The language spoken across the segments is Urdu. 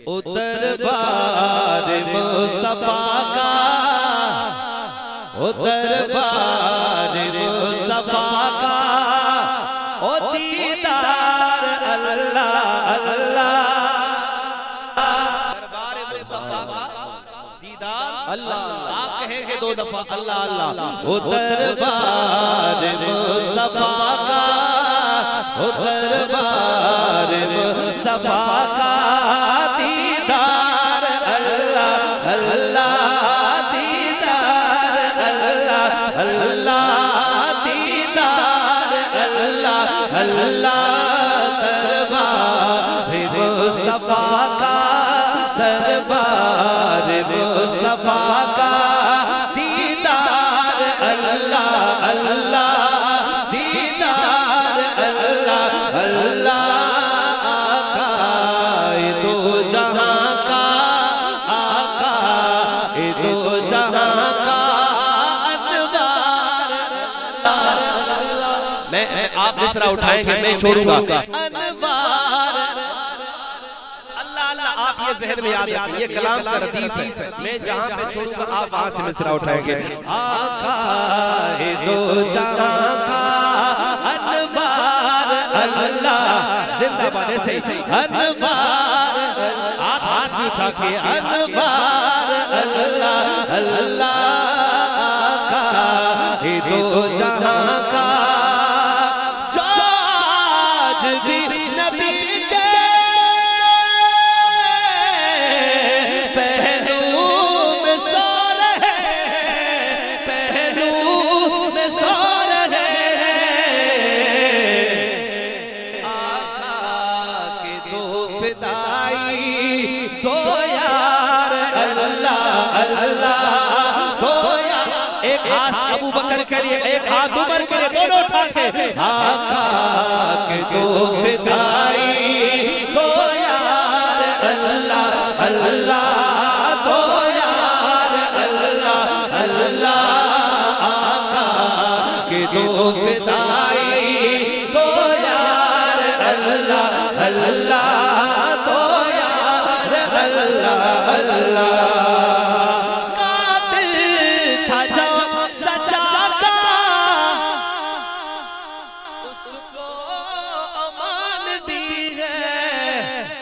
دربار مصطفیٰ کا دربار مصطفیٰ کا دیدار اللہ اللہ دربار مصطفیٰ کا دیدار اللہ آپ کہیں گے دو دفعہ اللہ اللہ دربار مصطفیٰ کا دربار مصطفیٰ کا دیدار اللہ اللہ دیدار اللہ اللہ دیدار اللہ اللہ دربار مصطفیٰ کا دربار مصطفیٰ کا دیدار اللہ اللہ دیدار اللہ اللہ آقا دو جہاں کا آقا دو جہاں کا انوار میں آپ مصرع اٹھائیں گے میں چھوڑوں گا انوار اللہ اللہ آپ یہ ذہن میں یاد رکھیں یہ کلام کا ردیف ہے میں جہاں پہ چھوڑوں گا آپ وہاں سے مصرع اٹھائیں گے آقا دو جہاں کا انوار اللہ زندہ بانے سے انوار آپ ہاتھ بھی اٹھا کے انوار اللہ اللہ آقا دو جہاں کا آج بھی نبی کے پہلو میں سو رہے پہلو میں سو رہے آقا کے دو فدائی دو یار اللہ اللہ دو یار ایک ہاتھ ابو بکر کریے ایک ہاتھ عمر کرے دونوں اٹھا کے آقا کے دو فدائی دو یار اللہ اللہ دو یار اللہ اللہ آقا کے دو فدائی دو یار اللہ اللہ دو یار اللہ اللہ قاتل تھا جو سچا کا اس کو امان دی ہے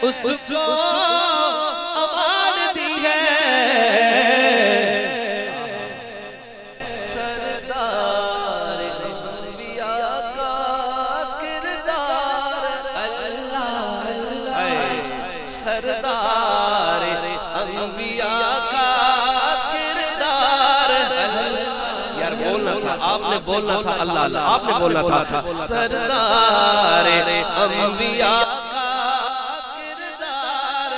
اس کو امان دی ہے سردار انبیاء کا کردار اللہ سردار انبیاء کا کردار یار بولنا تھا آپ نے بولنا تھا اللہ اللہ آپ نے بولنا تھا سردار انبیاء کا کردار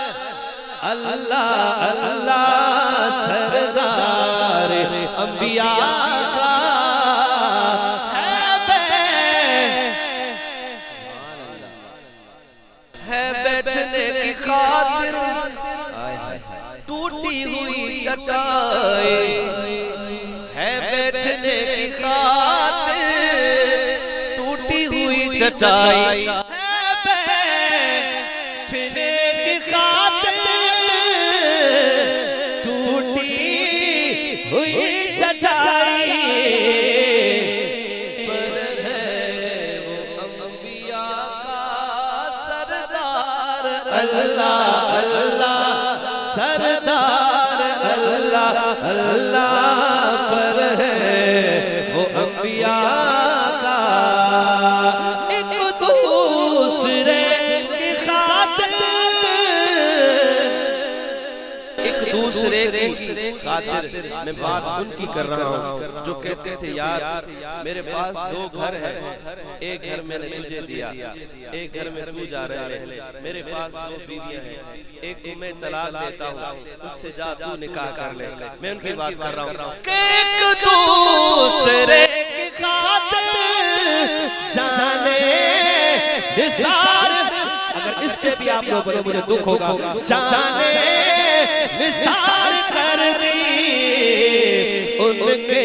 اللہ اللہ سردار انبیاء کا ہے بیٹھنے کی خاطر ٹوٹی ہوئی چٹائی ہے بیٹھنے کی خاطر ٹوٹی ہوئی چٹائی ہے بیٹھنے کی خاطر ٹوٹی ہوئی چٹائی پر ہے وہ انبیاء کا سردار اللہ اللہ سردار اللہ اللہ پر ہے وہ انبیاء کا ایک دوسرے کی خاطر ایک دوسرے کی خاطر میں بات ان کی کر رہا ہوں جو کہتے تھے یار میرے پاس دو گھر ہے ایک گھر میں نے تجھے دیا ایک گھر میں تو جا رہے ہیں میرے پاس دو بیویاں ہیں ایک کو میں طلاق دیتا ہوں اس سے جا تو نکاح کر لے میں ان کی بات کر رہا ہوں ایک دوسرے کی خاطر جانے نثار اگر اس پہ بھی آپ لوگوں نے مجھے دکھ ہوگا جانے نثار کر دی ان کے